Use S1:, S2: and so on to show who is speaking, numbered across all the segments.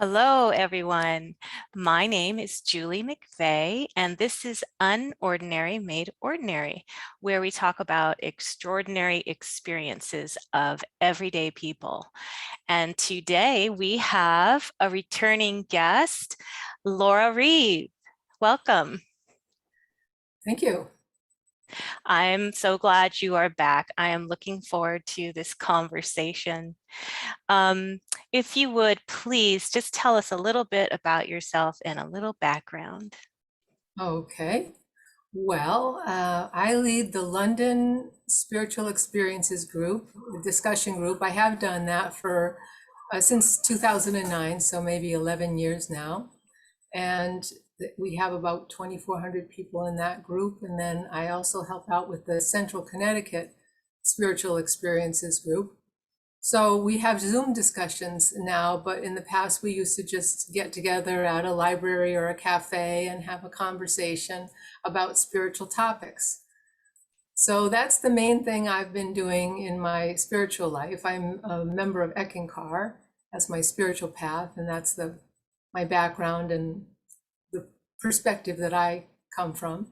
S1: Hello, everyone. My name is Julie McVey, and this is Unordinary Made Ordinary, where we talk about extraordinary experiences of everyday people. And today we have a returning guest, Laura Reave. Welcome.
S2: Thank you.
S1: I'm so glad you are back. I am looking forward to this conversation. If you would please just tell us a little bit about yourself and a little background.
S2: Okay. Well, I lead the London Spiritual Experiences group, the discussion group. I have done that for since 2009, so maybe 11 years now. And we have about 2,400 people in that group. And then I also help out with the Central Connecticut Spiritual Experiences group. So we have Zoom discussions now, but in the past we used to just get together at a library or a cafe and have a conversation about spiritual topics. So that's the main thing I've been doing in my spiritual life. I'm a member of Eckankar as my spiritual path, and that's my background and the perspective that I come from.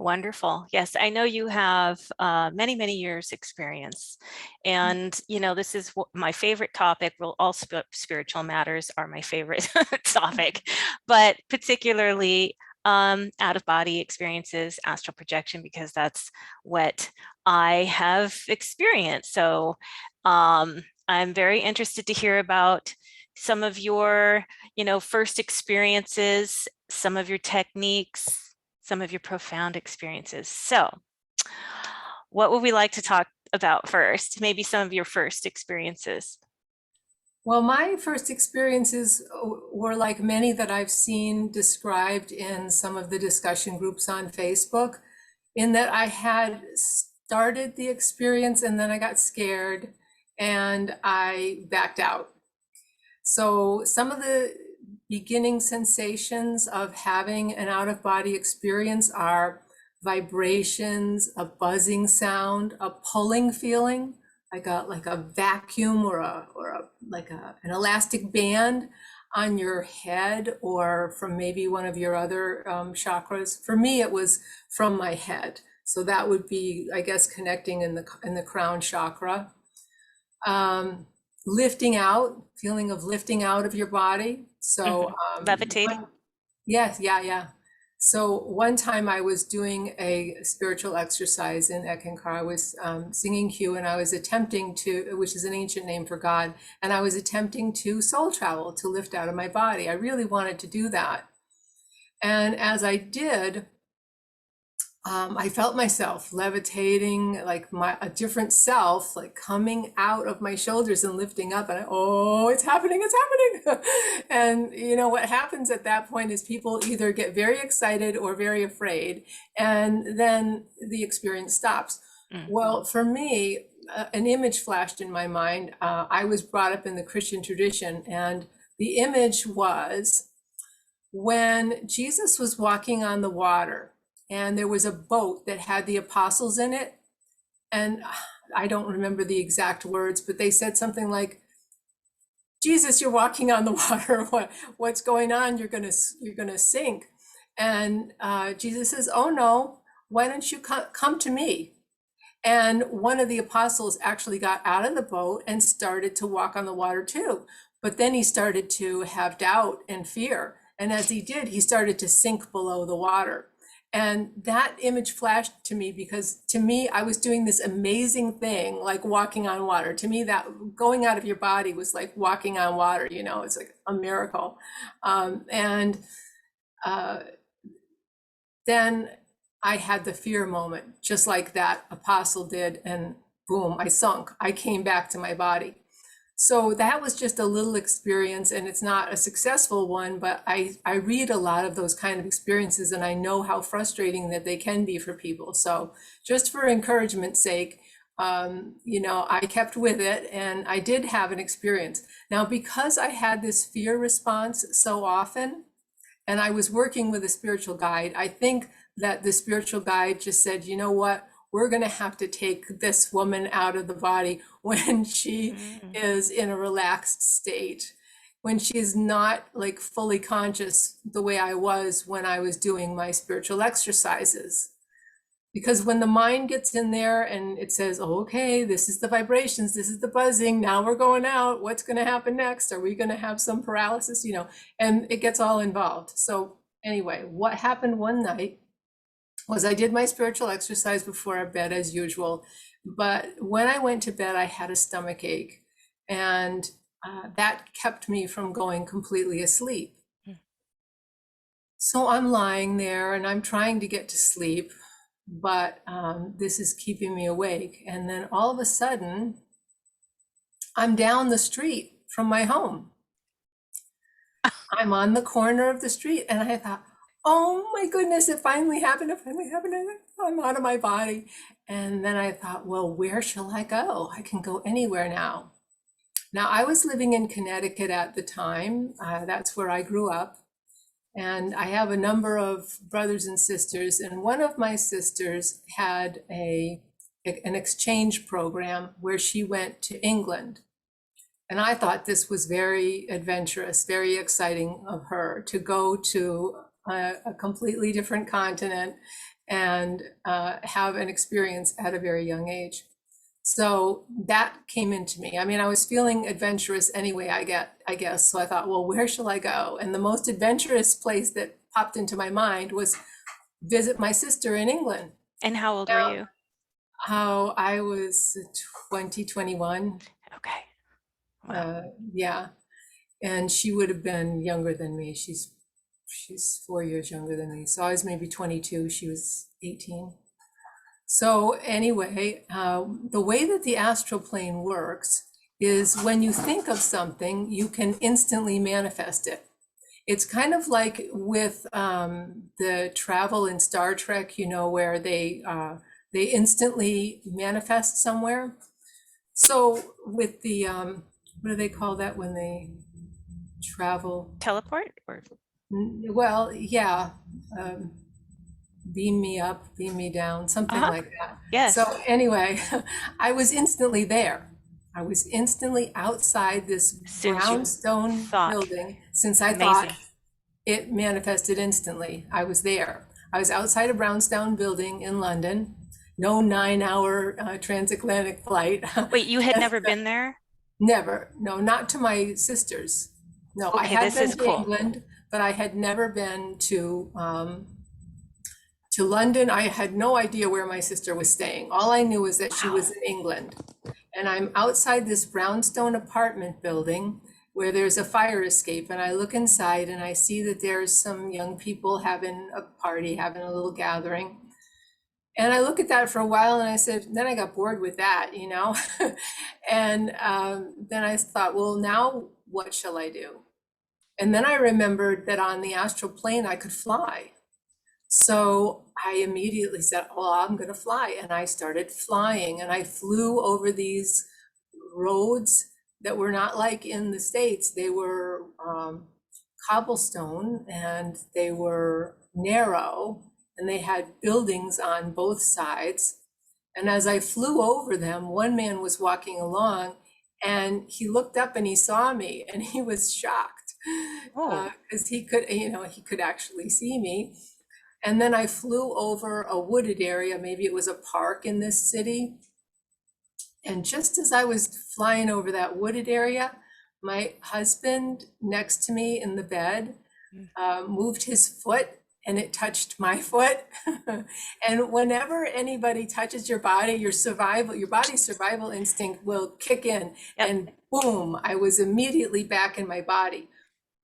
S1: Wonderful. Yes, I know you have many, many years experience. And, this is my favorite topic. Well, all spiritual matters are my favorite topic, but particularly out of body experiences, astral projection, because that's what I have experienced. So I'm very interested to hear about some of your, first experiences, some of your techniques, some of your profound experiences. So what would we like to talk about first? Maybe some of your first experiences.
S2: Well, my first experiences were like many that I've seen described in some of the discussion groups on Facebook, in that I had started the experience and then I got scared and I backed out. So some of the beginning sensations of having an out-of-body experience are vibrations, a buzzing sound, a pulling feeling, like a vacuum or an elastic band on your head or from maybe one of your other chakras. For me, it was from my head. So that would be, I guess, connecting in the crown chakra. Lifting out, feeling of lifting out of your body. So
S1: Levitating.
S2: Yes, yeah. So one time I was doing a spiritual exercise in Eckankar. I was singing Q and I was attempting to, which is an ancient name for God, and I was attempting to soul travel, to lift out of my body. I really wanted to do that. And as I did, I felt myself levitating, like a different self, like coming out of my shoulders and lifting up. And it's happening, it's happening. And what happens at that point is people either get very excited or very afraid, and then the experience stops. Well, for me, an image flashed in my mind. I was brought up in the Christian tradition, and the image was when Jesus was walking on the water. And there was a boat that had the apostles in it. And I don't remember the exact words, but they said something like, Jesus, you're walking on the water. What's going on? You're gonna sink. And Jesus says, oh no, why don't you come to me? And one of the apostles actually got out of the boat and started to walk on the water too. But then he started to have doubt and fear. And as he did, he started to sink below the water. And that image flashed to me because to me, I was doing this amazing thing, like walking on water. To me, that going out of your body was like walking on water, it's like a miracle. Then I had the fear moment, just like that apostle did. And boom, I sunk. I came back to my body. So that was just a little experience, and it's not a successful one, but I read a lot of those kind of experiences and I know how frustrating that they can be for people. So just for encouragement's sake, I kept with it and I did have an experience. Now, because I had this fear response so often, and I was working with a spiritual guide, I think that the spiritual guide just said, you know what? We're going to have to take this woman out of the body when she is in a relaxed state. when she's not like fully conscious the way I was when I was doing my spiritual exercises. Because when the mind gets in there and it says, oh, okay, this is the vibrations, this is the buzzing, now we're going out, what's going to happen next? Are we going to have some paralysis? You know, and it gets all involved. So anyway, what happened one night was I did my spiritual exercise before bed as usual. But when I went to bed, I had a stomach ache, and that kept me from going completely asleep. So I'm lying there and I'm trying to get to sleep, but this is keeping me awake. And then all of a sudden, I'm down the street from my home. I'm on the corner of the street, and I thought, oh my goodness, it finally happened. It finally happened. I'm out of my body. And then I thought, well, where shall I go? I can go anywhere now. Now, I was living in Connecticut at the time. That's where I grew up. And I have a number of brothers and sisters. And one of my sisters had an exchange program where she went to England. And I thought this was very adventurous, very exciting of her to go to a completely different continent and have an experience at a very young age. So that came into me. I mean, I was feeling adventurous anyway, I guess. So I thought, well, where shall I go? And the most adventurous place that popped into my mind was visit my sister in England.
S1: And how old were you?
S2: How I was 21.
S1: Okay. Wow.
S2: Yeah. And she would have been younger than me. She's 4 years younger than me. So I was maybe 22. She was 18. So anyway, the way that the astral plane works is when you think of something, you can instantly manifest it. It's kind of like with the travel in Star Trek, you know, where they instantly manifest somewhere. So with the, what do they call that when they travel?
S1: Teleport or?
S2: Well, yeah. Beam me up, beam me down, something like that.
S1: Yes.
S2: So anyway, I was instantly there. I was instantly outside this brownstone building. Since I thought it manifested instantly, I was there. I was outside a brownstone building in London. No 9-hour transatlantic flight.
S1: Wait, you had never been there?
S2: Never. No, not to my sisters. No, I
S1: Okay,
S2: had
S1: this
S2: been
S1: is
S2: to
S1: cool.
S2: England, but I had never been to London. I had no idea where my sister was staying. All I knew was that she was in England. And I'm outside this brownstone apartment building where there's a fire escape. And I look inside and I see that there's some young people having a party, having a little gathering. And I look at that for a while and I said, then I got bored with that, you know? And then I thought, well, now what shall I do? And then I remembered that on the astral plane, I could fly. So I immediately said, well, I'm going to fly. And I started flying, and I flew over these roads that were not like in the States. They were cobblestone, and they were narrow, and they had buildings on both sides. And as I flew over them, one man was walking along, and he looked up and he saw me, and he was shocked because he could actually see me. And then I flew over a wooded area. Maybe it was a park in this city. And just as I was flying over that wooded area, my husband next to me in the bed moved his foot, and it touched my foot. And whenever anybody touches your body, your body's survival instinct will kick in. Yep. And boom, I was immediately back in my body.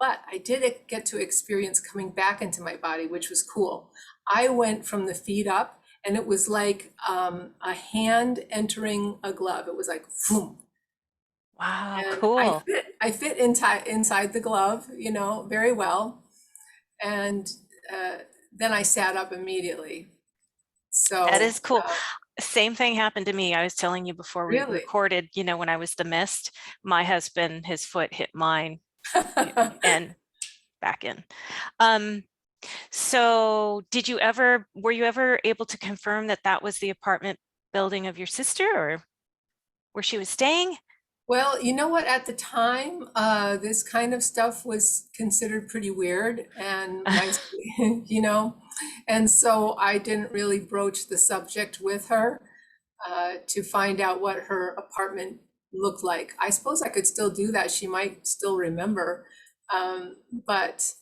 S2: But I did get to experience coming back into my body, which was cool. I went from the feet up, and it was like a hand entering a glove. It was like, boom.
S1: Wow,
S2: and
S1: cool.
S2: I fit inside the glove, you know, very well. And then I sat up immediately. So
S1: that is cool. Same thing happened to me. I was telling you before we recorded, you know, when I was the mist, my husband, his foot hit mine. And back in. So were you ever able to confirm that that was the apartment building of your sister, or where she was staying?
S2: Well, you know what? At the time, this kind of stuff was considered pretty weird, and you know, and so I didn't really broach the subject with her to find out what her apartment looked like. I suppose I could still do that. She might still remember, but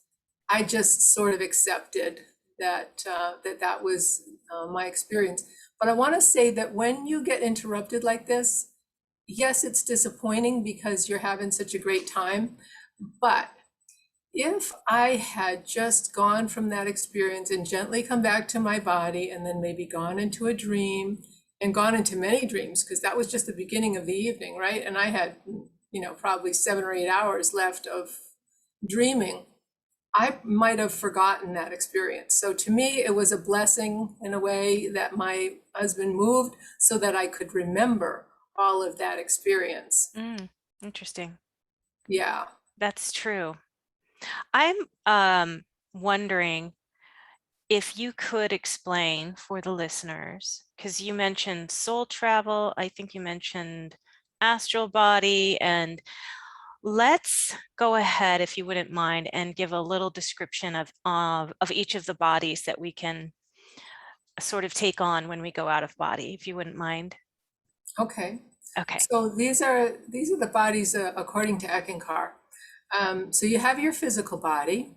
S2: I just sort of accepted that that was my experience. But I want to say that when you get interrupted like this, yes, it's disappointing because you're having such a great time. But if I had just gone from that experience and gently come back to my body and then maybe gone into a dream and gone into many dreams, because that was just the beginning of the evening, right? And I had, probably 7 or 8 hours left of dreaming. I might have forgotten that experience. So to me, it was a blessing in a way that my husband moved so that I could remember all of that experience.
S1: Interesting.
S2: Yeah.
S1: That's true. I'm wondering if you could explain for the listeners, because you mentioned soul travel, I think you mentioned astral body, and let's go ahead, if you wouldn't mind, and give a little description of each of the bodies that we can sort of take on when we go out of body, if you wouldn't mind.
S2: Okay.
S1: Okay.
S2: So these are the bodies according to Eckankar. So you have your physical body.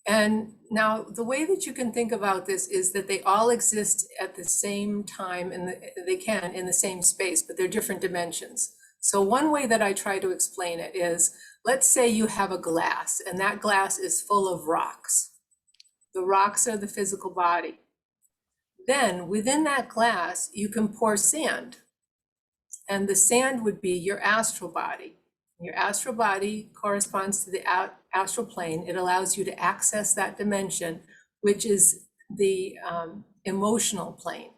S2: And now the way that you can think about this is that they all exist at the same time and they can in the same space, but they're different dimensions. So one way that I try to explain it is, let's say you have a glass and that glass is full of rocks. The rocks are the physical body. Then within that glass, you can pour sand. And the sand would be your astral body. Your astral body corresponds to the astral plane. It allows you to access that dimension, which is the emotional plane.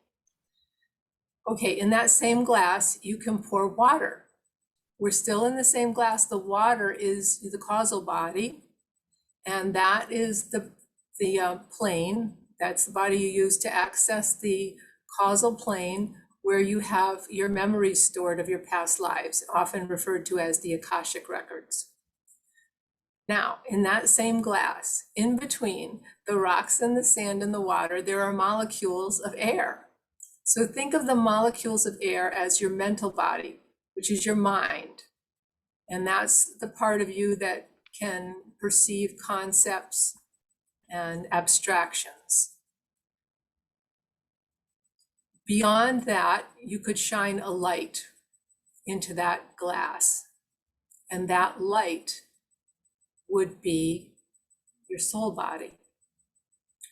S2: Okay, in that same glass, you can pour water. We're still in the same glass. The water is the causal body, and that is the plane. That's the body you use to access the causal plane, where you have your memories stored of your past lives, often referred to as the Akashic records. Now, in that same glass, in between the rocks and the sand and the water, there are molecules of air. So think of the molecules of air as your mental body, which is your mind. And that's the part of you that can perceive concepts and abstractions. Beyond that, you could shine a light into that glass, and that light would be your soul body.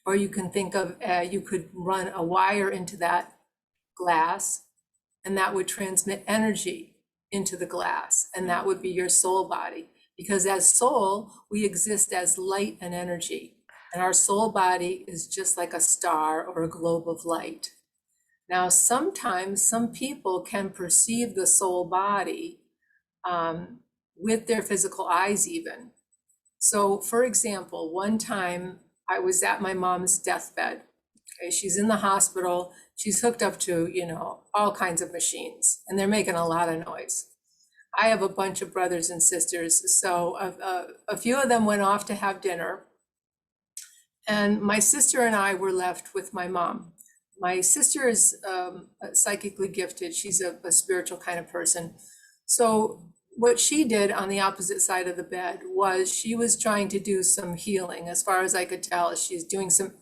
S2: Or you can think of, you could run a wire into that glass, and that would transmit energy into the glass, and that would be your soul body. Because as soul, we exist as light and energy, and our soul body is just like a star or a globe of light. Now, sometimes some people can perceive the soul body with their physical eyes even. So for example, one time I was at my mom's deathbed. Okay, she's in the hospital. She's hooked up to, all kinds of machines, and they're making a lot of noise. I have a bunch of brothers and sisters, so a few of them went off to have dinner. And my sister and I were left with my mom. My sister is psychically gifted. She's a spiritual kind of person. So what she did on the opposite side of the bed was she was trying to do some healing. As far as I could tell, she's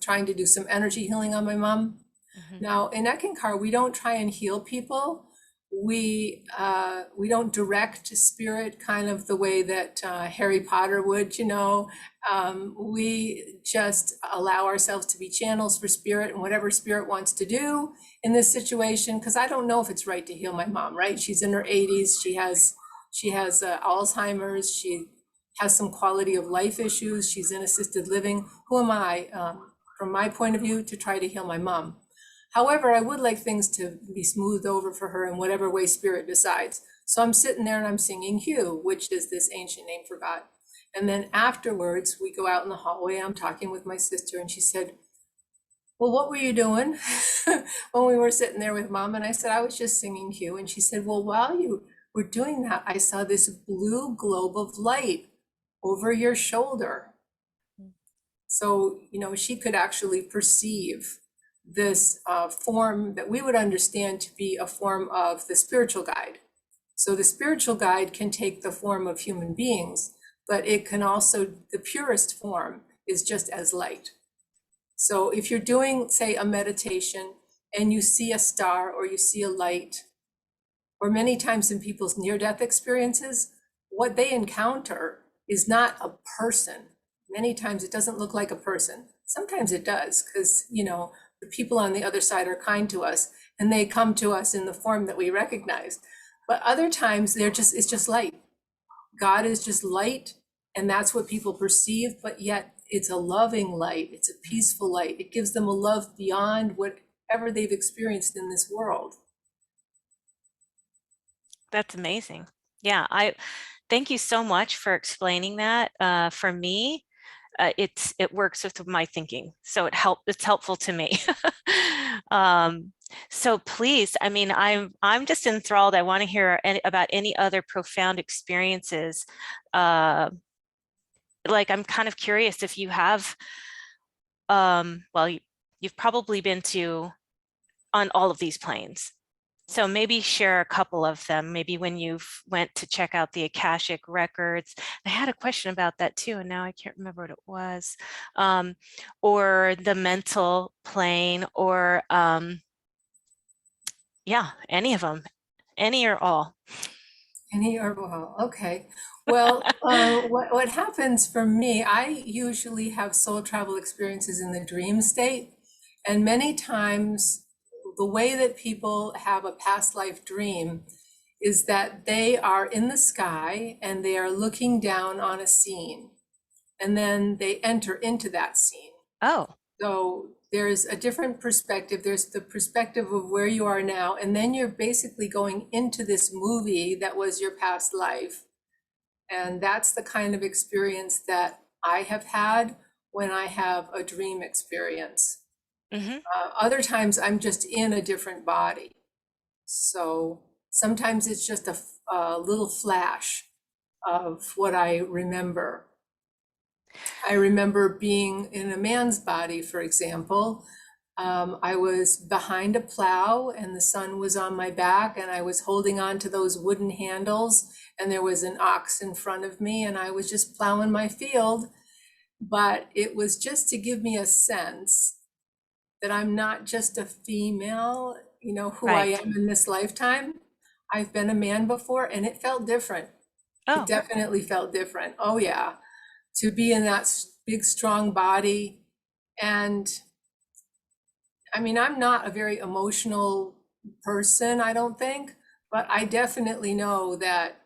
S2: trying to do some energy healing on my mom. Mm-hmm. Now in Eckankar, we don't try and heal people. We don't direct spirit kind of the way that Harry Potter would, we just allow ourselves to be channels for spirit and whatever spirit wants to do in this situation. Because I don't know if it's right to heal my mom, right? She's in her 80s. She has Alzheimer's. She has some quality of life issues. She's in assisted living. Who am I, from my point of view, to try to heal my mom? However, I would like things to be smoothed over for her in whatever way spirit decides. So I'm sitting there and I'm singing Hugh, which is this ancient name for God. And then afterwards, we go out in the hallway. I'm talking with my sister, and she said, well, what were you doing when we were sitting there with mom? And I said, I was just singing Hugh. And she said, well, while you were were doing that, I saw this blue globe of light over your shoulder. So, she could actually perceive this form that we would understand to be a form of the spiritual guide. So the spiritual guide can take the form of human beings, but it can also, the purest form is just as light. So if you're doing, say, a meditation and you see a star or you see a light, or many times in people's near-death experiences, what they encounter is not a person. Many times it doesn't look like a person. Sometimes it does, because, the people on the other side are kind to us and they come to us in the form that we recognize. But other times it's just light. God is just light, and that's what people perceive, but yet it's a loving light. It's a peaceful light. It gives them a love beyond whatever they've experienced in this world.
S1: That's amazing. Yeah, I thank you so much for explaining that. For me, it works with my thinking, so it's helpful to me. So please, I mean, I'm just enthralled. I want to hear about any other profound experiences. Like, I'm kind of curious if you have, well, you've probably been on all of these planes. So maybe share a couple of them, maybe when you went to check out the Akashic records. I had a question about that too, and now I can't remember what it was. Or the mental plane, or yeah, any of them, any or all.
S2: Any or all, okay. Well, what happens for me, I usually have soul travel experiences in the dream state. And many times, the way that people have a past life dream is that they are in the sky and they are looking down on a scene. And then they enter into that scene.
S1: Oh,
S2: So there's a different perspective. There's the perspective of where you are now, and then you're basically going into this movie that was your past life. And that's the kind of experience that I have had when I have a dream experience.
S1: mm-hmm.
S2: Other times I'm just in a different body. So sometimes it's just a little flash of what I remember. I remember being in a man's body, for example. I was behind a plow and the sun was on my back and I was holding on to those wooden handles and there was an ox in front of me and I was just plowing my field. But it was just to give me a sense that I'm not just a female, who I
S1: Right.
S2: am in this lifetime. I've been a man before and it felt different. It
S1: Oh,
S2: definitely felt different. Oh yeah. To be in that big, strong body. And I mean, I'm not a very emotional person, I don't think, but I definitely know that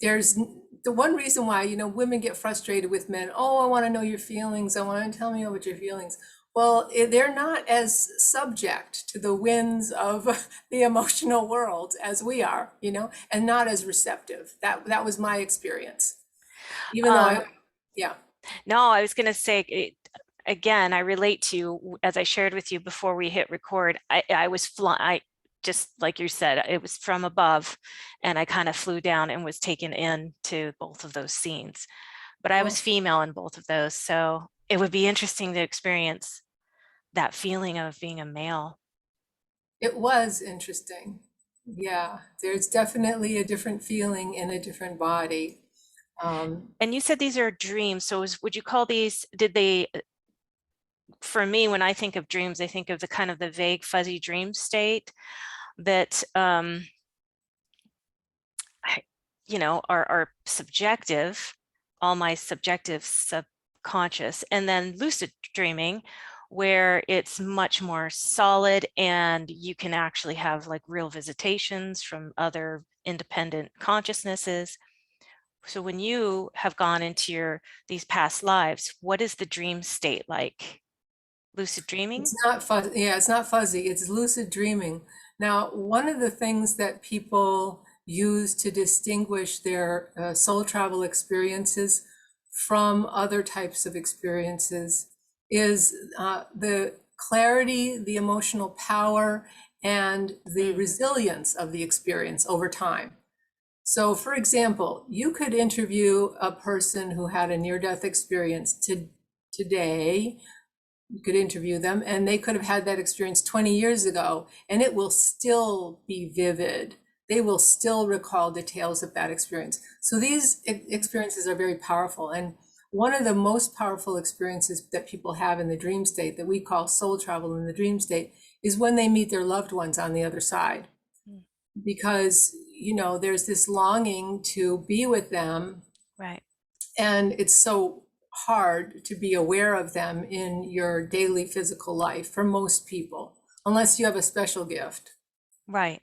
S2: there's the one reason why, women get frustrated with men. Oh, I want to know your feelings. I want to tell me about your feelings. Well, they're not as subject to the winds of the emotional world as we are, and not as receptive. That was my experience. Even though yeah.
S1: no, I was going to say, again, I relate to, as I shared with you before we hit record, I was flying, just like you said, it was from above and I kind of flew down and was taken into both of those scenes. But I was female in both of those. So it would be interesting to experience that feeling of being a male.
S2: It was interesting. Yeah, there's definitely a different feeling in a different body.
S1: And you said these are dreams. So would you call these, for me, when I think of dreams, I think of the kind of the vague, fuzzy dream state that, are subjective, all my subjective subconscious, and then lucid dreaming, where it's much more solid and you can actually have like real visitations from other independent consciousnesses. So when you have gone into these past lives, what is the dream state like? Lucid dreaming?
S2: it's not fuzzy. Yeah, it's not fuzzy. It's lucid dreaming. Now, one of the things that people use to distinguish their soul travel experiences from other types of experiences is the clarity, the emotional power, and the resilience of the experience over time. So for example, you could interview a person who had a near-death experience today. You could interview them and they could have had that experience 20 years ago and it will still be vivid. They will still recall details of that experience. So these experiences are very powerful. And one of the most powerful experiences that people have in the dream state that we call soul travel in the dream state is when they meet their loved ones on the other side. Because, you know, there's this longing to be with them.
S1: Right.
S2: And it's so hard to be aware of them in your daily physical life for most people, unless you have a special gift.
S1: Right.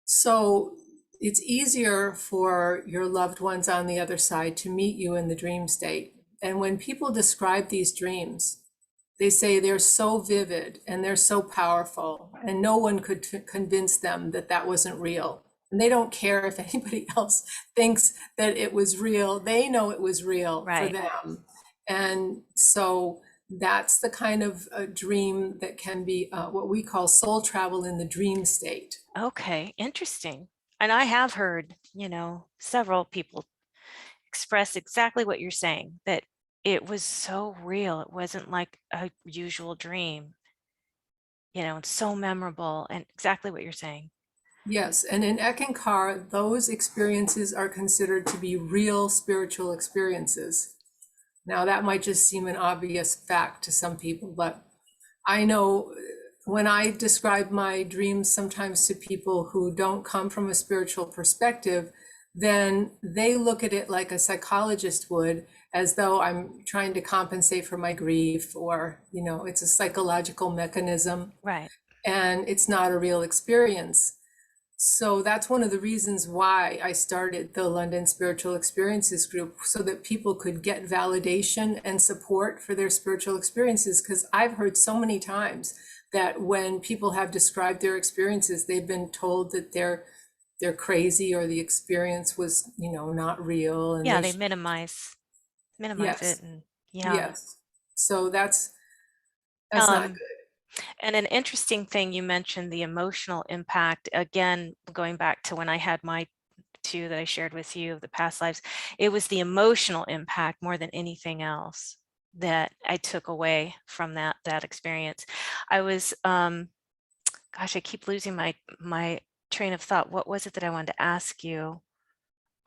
S2: So it's easier for your loved ones on the other side to meet you in the dream state. And when people describe these dreams, they say they're so vivid and they're so powerful, and no one could convince them that that wasn't real. And they don't care if anybody else thinks that it was real. They know it was real for them. And so that's the kind of dream that can be what we call soul travel in the dream state.
S1: Okay, interesting. And I have heard, you know, several people express exactly what you're saying, that it was so real. It wasn't like a usual dream, you know, it's so memorable, and exactly what you're saying.
S2: Yes, and in Eckankar, those experiences are considered to be real spiritual experiences. Now, that might just seem an obvious fact to some people, but I know when I describe my dreams sometimes to people who don't come from a spiritual perspective, then they look at it like a psychologist would, as though I'm trying to compensate for my grief, or, you know, it's a psychological mechanism.
S1: Right.
S2: And it's not a real experience. So that's one of the reasons why I started the London Spiritual Experiences group, so that people could get validation and support for their spiritual experiences. Because I've heard so many times that when people have described their experiences, they've been told that they're crazy, or the experience was, you know, not real. And
S1: Yeah, they minimize it,
S2: yes,
S1: and yeah.
S2: yes. So that's not good.
S1: And an interesting thing, you mentioned the emotional impact. Again, going back to when I had my two that I shared with you of the past lives, it was the emotional impact more than anything else that I took away from that experience. I was, gosh, I keep losing my train of thought. What was it that I wanted to ask you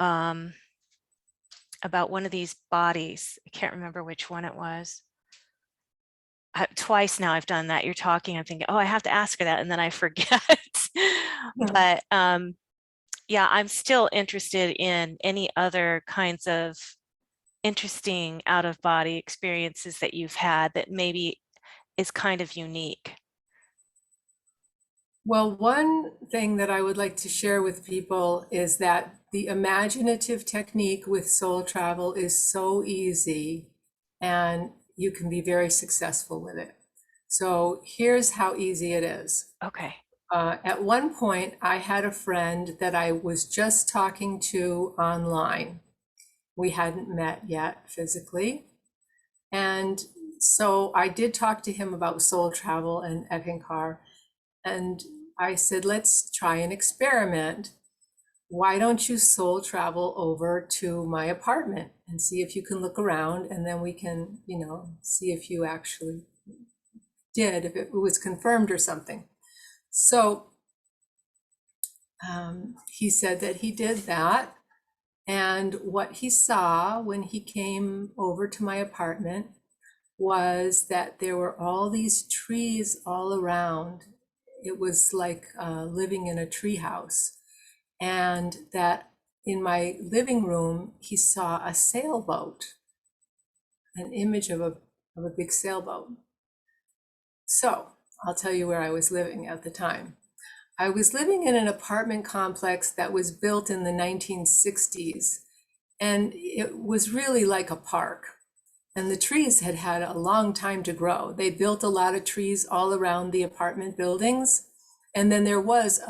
S1: about one of these bodies? I can't remember which one it was. Twice now I've done that. You're talking, I'm thinking, oh, I have to ask her that, and then I forget. But yeah, I'm still interested in any other kinds of interesting out-of-body experiences that you've had that maybe is kind of unique.
S2: Well, one thing that I would like to share with people is that the imaginative technique with soul travel is so easy, and you can be very successful with it. So here's how easy it is.
S1: Okay.
S2: At one point, I had a friend that I was just talking to online. We hadn't met yet physically. And so I did talk to him about soul travel and Eckankar. And I said, let's try an experiment. Why don't you soul travel over to my apartment and see if you can look around, and then we can, you know, see if you actually did, if it was confirmed or something. So he said that he did that. And what he saw when he came over to my apartment was that there were all these trees all around. It was like living in a tree house. And that in my living room, he saw a sailboat, an image of a big sailboat. So I'll tell you where I was living at the time. I was living in an apartment complex that was built in the 1960s, and it was really like a park. And the trees had had a long time to grow. They built a lot of trees all around the apartment buildings. And then there was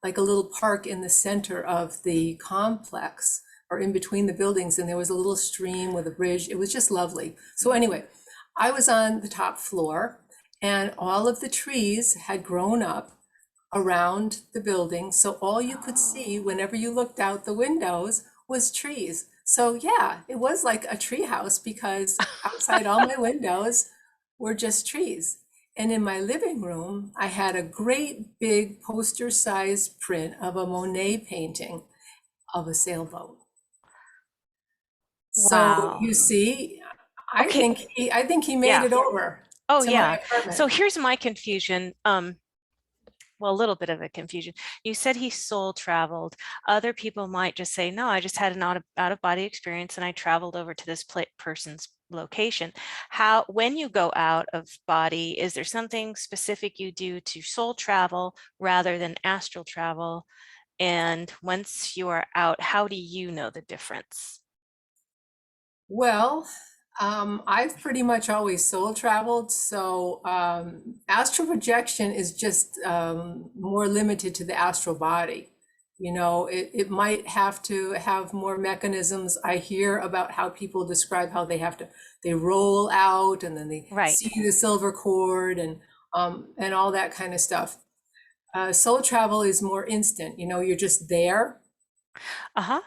S2: like a little park in the center of the complex, or in between the buildings. And there was a little stream with a bridge. It was just lovely. So anyway, I was on the top floor, and all of the trees had grown up around the building. So all you could see whenever you looked out the windows was trees. So yeah, it was like a tree house because outside all my windows were just trees. And in my living room, I had a great big poster-sized print of a Monet painting of a sailboat. So
S1: Wow.
S2: you see,
S1: Okay.
S2: I think he made
S1: Yeah.
S2: it over
S1: Oh,
S2: to my
S1: yeah. So
S2: apartment.
S1: here's my confusion. Well, a little bit of a confusion. You said he soul traveled. Other people might just say, no, I just had an out of body experience and I traveled over to this person's location. How, when you go out of body, is there something specific you do to soul travel rather than astral travel? And once you are out, how do you know the difference?
S2: Well, I've pretty much always soul traveled, so astral projection is just more limited to the astral body. You know, it might have to have more mechanisms. I hear about how people describe how they roll out and then they
S1: Right.
S2: see the silver cord and all that kind of stuff. Soul travel is more instant. You know, you're just there.
S1: Uh-huh.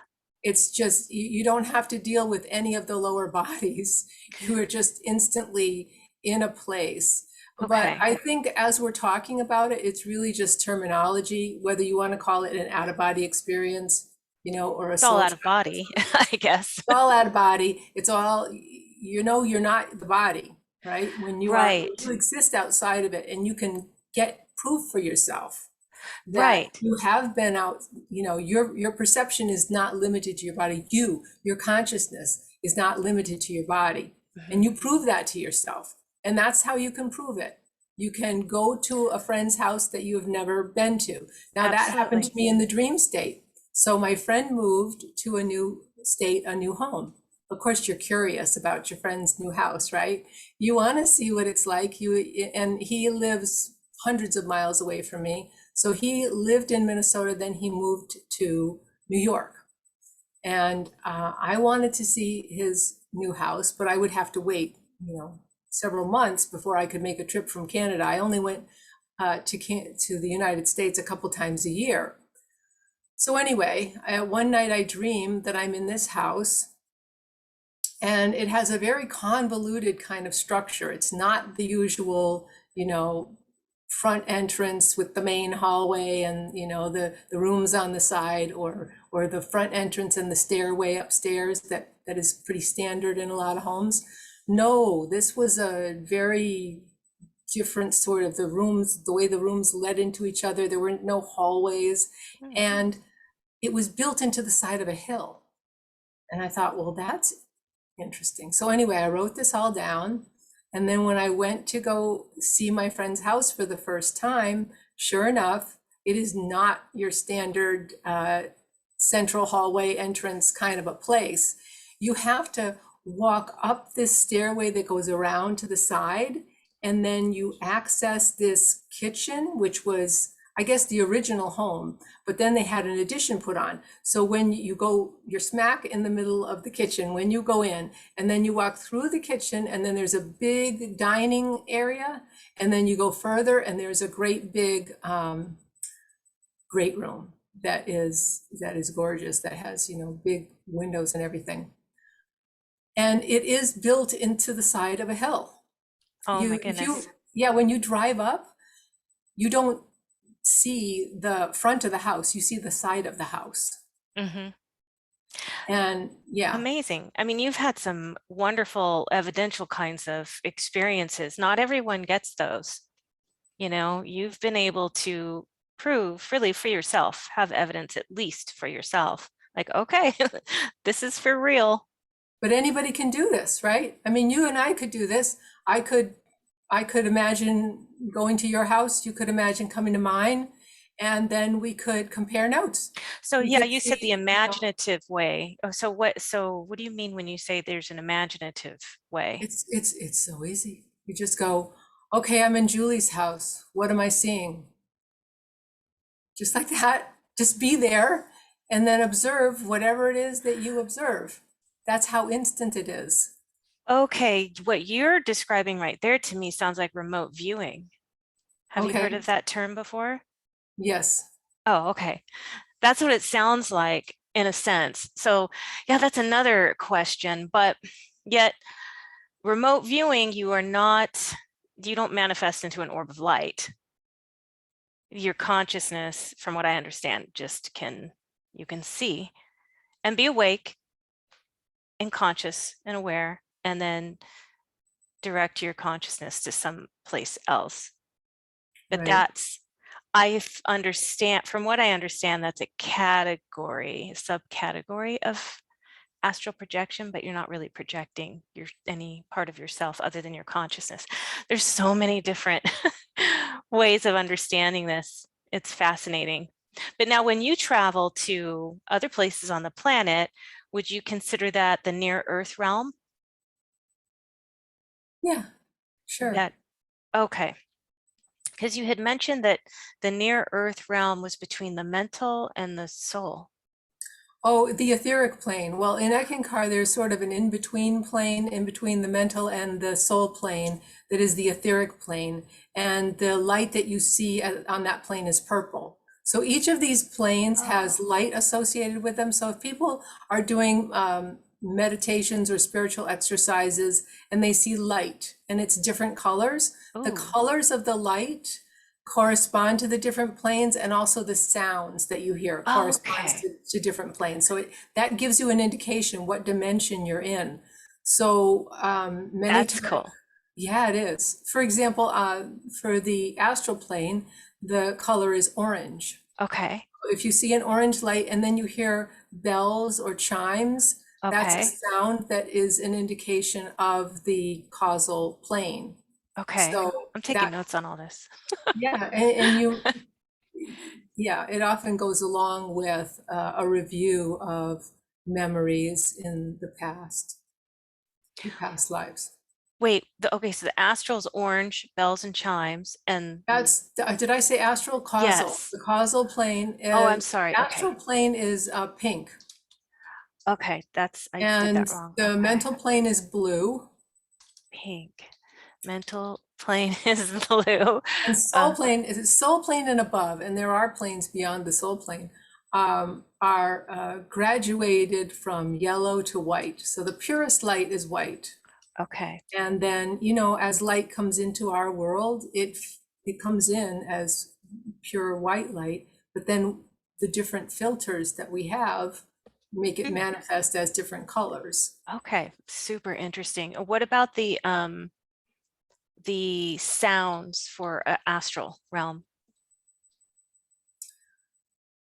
S2: It's just, you don't have to deal with any of the lower bodies. You are just instantly in a place. But
S1: Okay.
S2: I think as we're talking about it, it's really just terminology, whether you want to call it an out of body experience, you know, or a
S1: It's all
S2: soul
S1: out of
S2: travel.
S1: body, I guess.
S2: It's all out of body. It's all, you know, you're not the body, right? When
S1: Right.
S2: you exist outside of it and you can get proof for yourself that
S1: Right.
S2: you have been out, you know, your perception is not limited to your body. Your consciousness is not limited to your body. And
S1: Mhm.
S2: you prove that to yourself. And that's how you can prove it. You can go to a friend's house that you have never been to. Now that happened to
S1: Absolutely.
S2: me in the dream state. So my friend moved to a new state, a new home. Of course, you're curious about your friend's new house, right? You want to see what it's like. And he lives hundreds of miles away from me. So he lived in Minnesota, then he moved to New York. And I wanted to see his new house, but I would have to wait, you know, several months before I could make a trip from Canada. I only went to the United States a couple times a year. So anyway, one night I dream that I'm in this house and it has a very convoluted kind of structure. It's not the usual, you know, front entrance with the main hallway and, you know, the rooms on the side, or the front entrance and the stairway upstairs that is pretty standard in a lot of homes. No, this was a very different sort of, the way the rooms led into each other. There were no hallways,
S1: Hmm.
S2: and it was built into the side of a hill. And I thought, well, that's interesting. So anyway, I wrote this all down. And then when I went to go see my friend's house for the first time, sure enough, it is not your standard central hallway entrance kind of a place. You have to walk up this stairway that goes around to the side, and then you access this kitchen, which was, I guess, the original home, but then they had an addition put on. So when you go, you're smack in the middle of the kitchen when you go in, and then you walk through the kitchen, and then there's a big dining area, and then you go further, and there's a great big great room that is gorgeous, that has, you know, big windows and everything. And it is built into the side of a hill.
S1: Oh my
S2: If you,
S1: goodness.
S2: yeah, when you drive up, you don't see the front of the house, you see the side of the house.
S1: Hmm.
S2: And yeah,
S1: Amazing. I mean, you've had some wonderful evidential kinds of experiences. Not everyone gets those. You know, you've been able to prove really for yourself, have evidence at least for yourself. Like, okay, this is for real.
S2: but anybody can do this, right? I mean, you and I could do this. I could, I could imagine going to your house, you could imagine coming to mine, and then we could compare notes.
S1: So
S2: We
S1: yeah,
S2: could
S1: you said the
S2: see, you know,
S1: imaginative way. Oh, so what do you mean when you say there's an imaginative way?
S2: it's so easy. You just go, okay, I'm in Julie's house. What am I seeing? Just like that. Just be there and then observe whatever it is that you observe. That's how instant it is.
S1: Okay, what you're describing right there to me sounds like remote viewing. Have you heard
S2: Okay.
S1: of that term before?
S2: Yes.
S1: Oh, okay. That's what it sounds like in a sense. So yeah, that's another question, but yet remote viewing, you don't manifest into an orb of light. Your consciousness, from what I understand, you can see and be awake and conscious and aware, and then direct your consciousness to some place else. But
S2: Right.
S1: from what I understand, that's a subcategory of astral projection, but you're not really projecting any part of yourself other than your consciousness. There's so many different ways of understanding this. It's fascinating. But now when you travel to other places on the planet, would you consider that the near Earth realm?
S2: Yeah, sure.
S1: That okay. Because you had mentioned that the near Earth realm was between the mental and the soul.
S2: Oh, the etheric plane. Well, in Eckankar, there's sort of an in-between plane, in between the mental and the soul plane, that is the etheric plane. And the light that you see on that plane is purple. So each of these planes has light associated with them. So if people are doing meditations or spiritual exercises and they see light and it's different colors, the
S1: Oh,
S2: colors of the light correspond to the different planes, and also the sounds that you hear corresponds
S1: okay.
S2: to different planes. So that gives you an indication what dimension you're in. So many
S1: That's
S2: times,
S1: cool.
S2: yeah, it is. For example, for the astral plane, the color is orange.
S1: Okay.
S2: If you see an orange light and then you hear bells or chimes, that's a
S1: Okay.
S2: sound that is an indication of the causal plane.
S1: Okay.
S2: So
S1: I'm taking
S2: that,
S1: notes on all this.
S2: yeah, and you, yeah, it often goes along with a review of memories in the past lives.
S1: Wait, okay, so the astral's orange, bells and chimes, and
S2: Did I say astral? Causal.
S1: yes.
S2: The causal plane,
S1: Oh, I'm sorry. Okay.
S2: astral plane is pink,
S1: Okay, I did
S2: and
S1: that wrong.
S2: the
S1: Okay.
S2: mental plane is blue,
S1: Pink. Mental plane is blue.
S2: and soul
S1: Uh,
S2: plane is soul plane and above, and there are planes beyond the soul plane, are graduated from yellow to white. So the purest light is white.
S1: okay.
S2: And then, as light comes into our world, it comes in as pure white light, but then the different filters that we have make it
S1: Hmm.
S2: manifest as different colors.
S1: Okay, super interesting. What about the sounds for astral realm?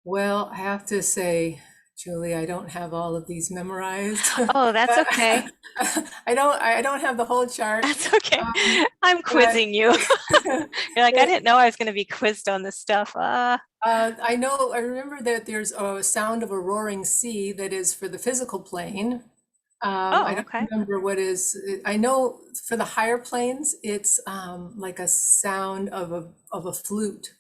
S2: Well, I have to say, Julie, I don't have all of these memorized,
S1: Oh, that's
S2: but
S1: okay.
S2: I don't have the whole chart.
S1: That's okay.
S2: Um,
S1: I'm
S2: but
S1: quizzing you. You're like, I didn't know I was going to be quizzed on this stuff.
S2: I remember that there's a sound of a roaring sea that is for the physical plane. I
S1: Oh,
S2: don't
S1: okay.
S2: remember I know for the higher planes, it's like a sound of a flute.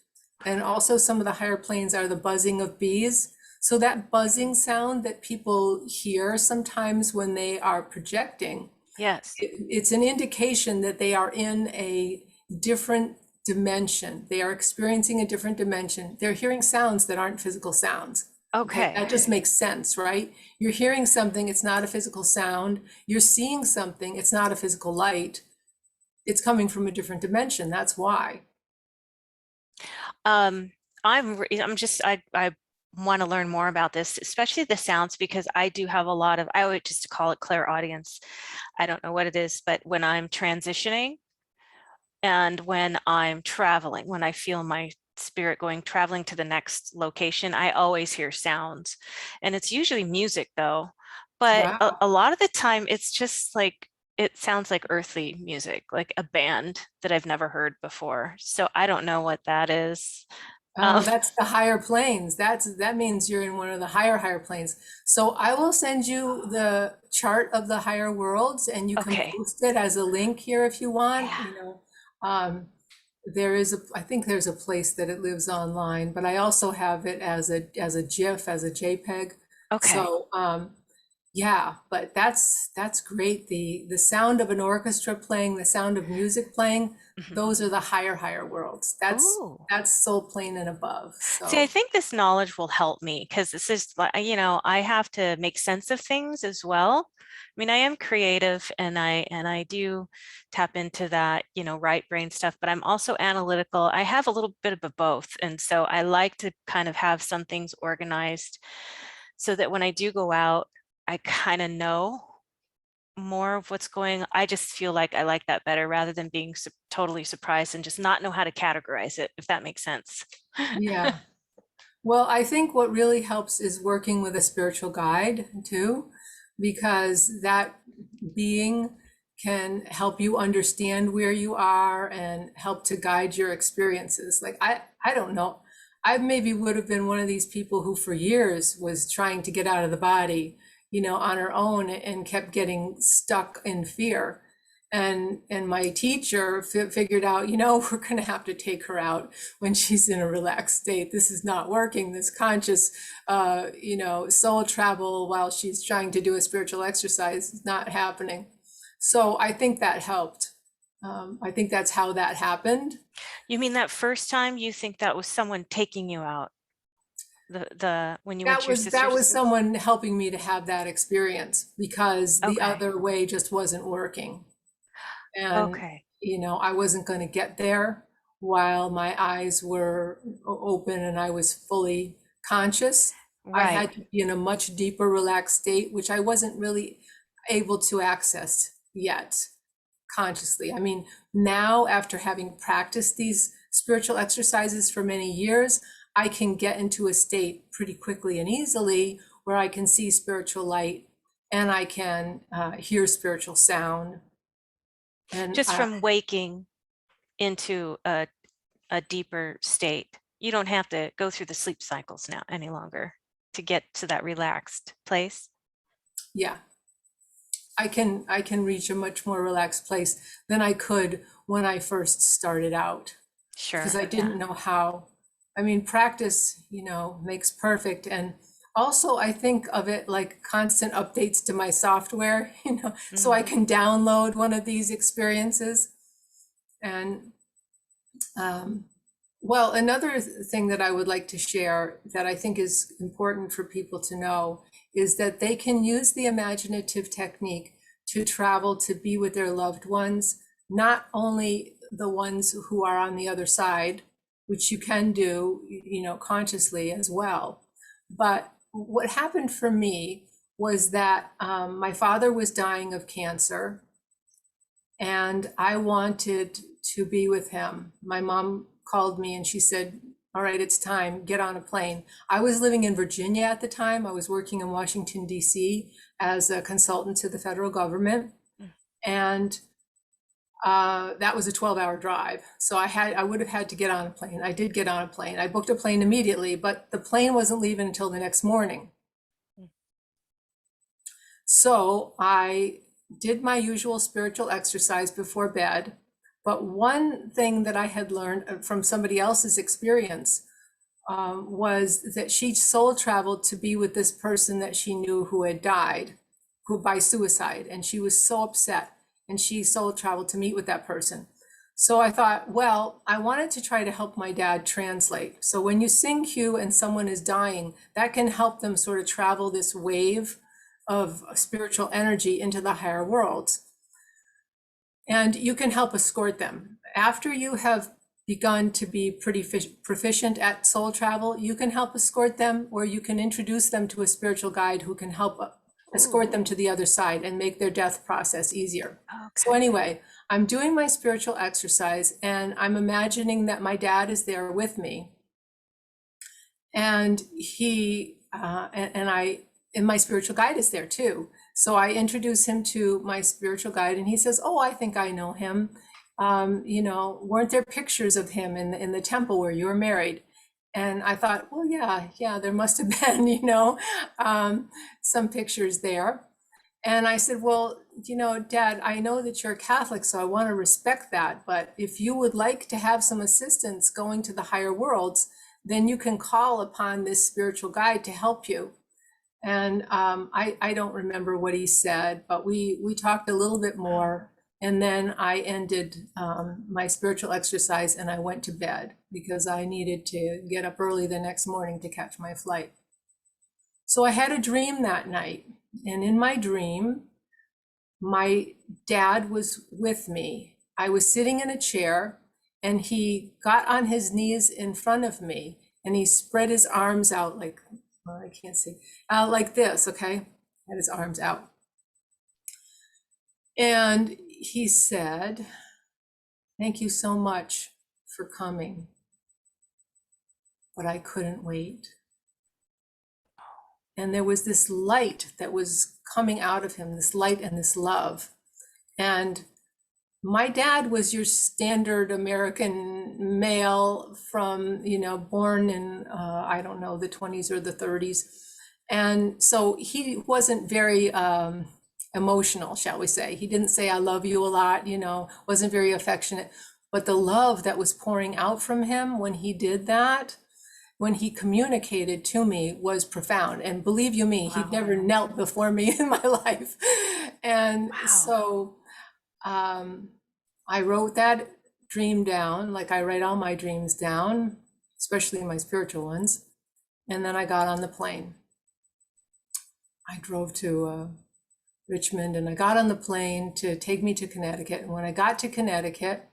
S2: And also some of the higher planes are the buzzing of bees. So that buzzing sound that people hear sometimes when they are projecting,
S1: Yes.
S2: it's an indication that they are in a different dimension. They are experiencing a different dimension. They're hearing sounds that aren't physical sounds. Okay,
S1: Okay.
S2: that just makes sense, right? You're hearing something, it's not a physical sound. You're seeing something, it's not a physical light. It's coming from a different dimension. That's why.
S1: Um, I want to learn more about this, especially the sounds, because I do have I would just call it clairaudience. I don't know what it is, but when I'm transitioning and when I'm traveling, when I feel my spirit traveling to the next location, I always hear sounds. And it's usually music though. But
S2: Wow.
S1: a lot of the time it's just like it sounds like earthly music, like a band that I've never heard before. So I don't know what that is.
S2: Oh,
S1: Um,
S2: that's the higher planes. That means you're in one of the higher planes. So I will send you the chart of the higher worlds, and you can
S1: okay.
S2: post it as a link here if you want.
S1: Yeah.
S2: Um, I think there's a place that it lives online, but I also have it as a GIF, as a JPEG.
S1: Okay.
S2: So Yeah, but that's great. The sound of an orchestra playing, the sound of music playing,
S1: Mhm.
S2: those are the higher worlds.
S1: Ooh.
S2: That's soul plane and above.
S1: See, I
S2: So
S1: think this knowledge will help me because this is like, I have to make sense of things as well. I mean, I am creative and I do tap into that, right brain stuff, but I'm also analytical. I have a little bit of a both. And so I like to kind of have some things organized so that when I do go out, I kind of know more of what's going. I just feel like I like that better rather than being totally surprised and just not know how to categorize it, if that makes sense.
S2: yeah. Well, I think what really helps is working with a spiritual guide too, because that being can help you understand where you are and help to guide your experiences. Like I don't know. I maybe would have been one of these people who for years was trying to get out of the body, on her own and kept getting stuck in fear. And my teacher figured out, we're going to have to take her out when she's in a relaxed state. This is not working. This conscious, soul travel while she's trying to do a spiritual exercise is not happening. So I think that helped. I think that's how that happened.
S1: You mean that first time you think that was someone taking you out? The when you went to your
S2: That
S1: sister's
S2: was
S1: service?
S2: someone helping me to have that experience because the
S1: Okay.
S2: other way just wasn't working. And,
S1: Okay.
S2: I wasn't going to get there while my eyes were open and I was fully conscious. I
S1: Right.
S2: had to be in a much deeper relaxed state, which I wasn't really able to access yet consciously. I mean, now after having practiced these spiritual exercises for many years, I can get into a state pretty quickly and easily where I can see spiritual light and I can hear spiritual sound. And
S1: Just from waking into a deeper state. You don't have to go through the sleep cycles now any longer to get to that relaxed place.
S2: yeah, I can reach a much more relaxed place than I could when I first started out because
S1: Sure.
S2: I
S1: Yeah.
S2: didn't know how. I mean, practice, makes perfect. And also I think of it like constant updates to my software, so I
S1: Hmm.
S2: can download one of these experiences. And um, well, another thing that I would like to share that I think is important for people to know is that they can use the imaginative technique to travel to be with their loved ones, not only the ones who are on the other side, which you can do, consciously as well. But what happened for me was that my father was dying of cancer and I wanted to be with him. My mom called me and she said, "All right, it's time, get on a plane." I was living in Virginia at the time. I was working in Washington, D.C. as a consultant to the federal government. And that was a 12-hour drive. So I would have had to get on a plane. I did get on a plane. I booked a plane immediately, but the plane wasn't leaving until the next morning. So I did my usual spiritual exercise before bed. But one thing that I had learned from somebody else's experience was that she soul traveled to be with this person that she knew who had died, who by suicide. And she was so upset. And she soul traveled to meet with that person. So I thought, well, I wanted to try to help my dad translate. So when you sing Q and someone is dying, that can help them sort of travel this wave of spiritual energy into the higher worlds. And you can help escort them. After you have begun to be pretty proficient at soul travel, you can help escort them, or you can introduce them to a spiritual guide who can help escort
S1: Ooh.
S2: them to the other side and make their death process easier. So
S1: Okay.
S2: anyway, I'm doing my spiritual exercise and I'm imagining that my dad is there with me. And and my spiritual guide is there too. So I introduce him to my spiritual guide and he says, "Oh, I think I know him. Weren't there pictures of him in the temple where you were married?" And I thought, well, yeah, there must have been, some pictures there. And I said, "Well, Dad, I know that you're Catholic, so I want to respect that. But if you would like to have some assistance going to the higher worlds, then you can call upon this spiritual guide to help you." And I don't remember what he said, but we talked a little bit
S1: Wow.
S2: more. And then I ended my spiritual exercise and I went to bed because I needed to get up early the next morning to catch my flight. So I had a dream that night. And in my dream, my dad was with me. I was sitting in a chair and he got on his knees in front of me and he spread his arms out like, well, I can't see, like this, okay? Had his arms out. And he said, "Thank you so much for coming, but I couldn't wait." And there was this light that was coming out of him, this light and this love. And my dad was your standard American male from, born in, I don't know, the 20s or the 30s. And so he wasn't very emotional, shall we say. He didn't say, "I love you" a lot, wasn't very affectionate. But the love that was pouring out from him when he did that, when he communicated to me, was profound. And believe you me, he'd never knelt before me in my life. And so I wrote that dream down, like I write all my dreams down, especially my spiritual ones. And then I got on the plane. I drove to Richmond and I got on the plane to take me to Connecticut. And when I got to Connecticut,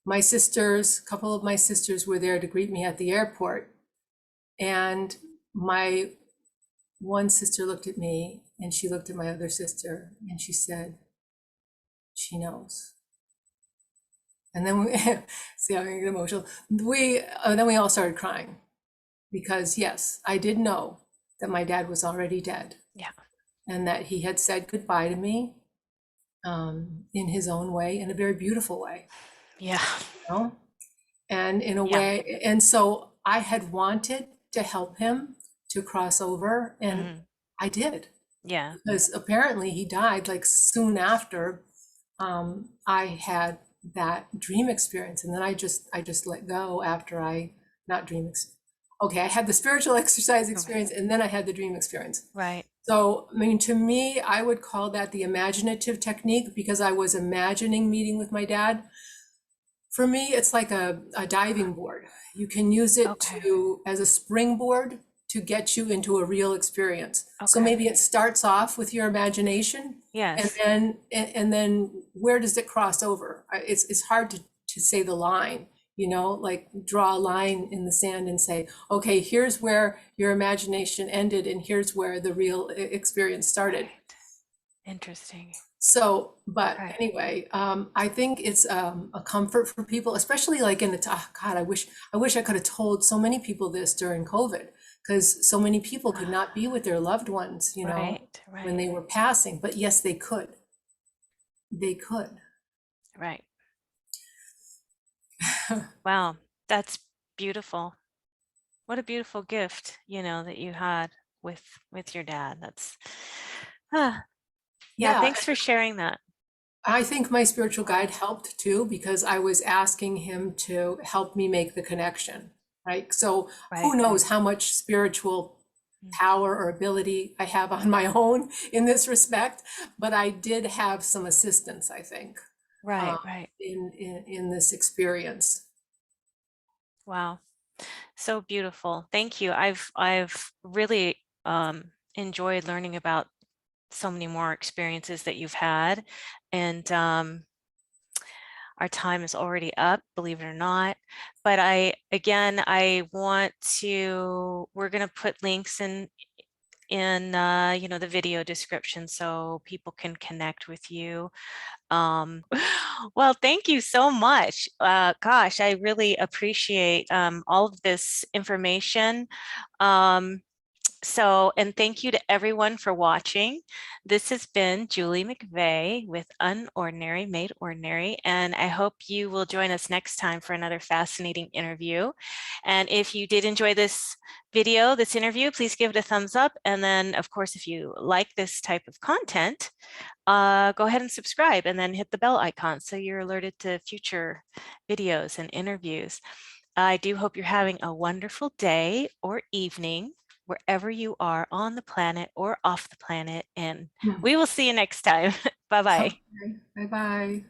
S2: my sisters, a couple of my sisters were there to greet me at the airport. And my one sister looked at me and she looked at my other sister and she said, "She knows." And then we see how I get emotional. Then we all started crying because yes, I did know that my dad was already dead.
S1: Yeah.
S2: And that he had said goodbye to me in his own way, in a very beautiful way.
S1: Yeah.
S2: And in a way, and so I had wanted to help him to cross over, and I did.
S1: Yeah.
S2: Because apparently he died like soon after I had that dream experience, and then I just let go after I I had the spiritual exercise experience, and then I had the dream experience.
S1: Right.
S2: So, I mean, to me, I would call that the imaginative technique because I was imagining meeting with my dad. For me, it's like a diving board. You can use it as a springboard to get you into a real experience. So maybe it starts off with your imagination.
S1: Yes.
S2: And then where does it cross over? It's hard to say the line, like draw a line in the sand and say, okay, here's where your imagination ended and here's where the real experience started.
S1: Right. Interesting.
S2: So, but anyway, I think it's a comfort for people, especially like in the God, I wish I could have told so many people this during COVID, because so many people could not be with their loved ones, when they were passing. But yes, they could. They could.
S1: Right. Wow, that's beautiful. What a beautiful gift, that you had with your dad. That's yeah, thanks for sharing that.
S2: I think my spiritual guide helped too, because I was asking him to help me make the connection, right? So who knows how much spiritual power or ability I have on my own in this respect, but I did have some assistance, I think.
S1: Right.
S2: In this experience.
S1: Wow. So beautiful. Thank you. I've really enjoyed learning about so many more experiences that you've had, and our time is already up, believe it or not. But I want to, we're going to put links in the video description so people can connect with you. Well, thank you so much. Gosh, I really appreciate all of this information. And thank you to everyone for watching. This has been Julie McVey with Unordinary Made Ordinary, and I hope you will join us next time for another fascinating interview. And if you did enjoy this video, this interview, please give it a thumbs up. And then, of course, if you like this type of content, go ahead and subscribe and then hit the bell icon so you're alerted to future videos and interviews. I do hope you're having a wonderful day or evening. wherever you are on the planet or off the planet. And we will see you next time. Bye-bye.
S2: Okay. Bye-bye.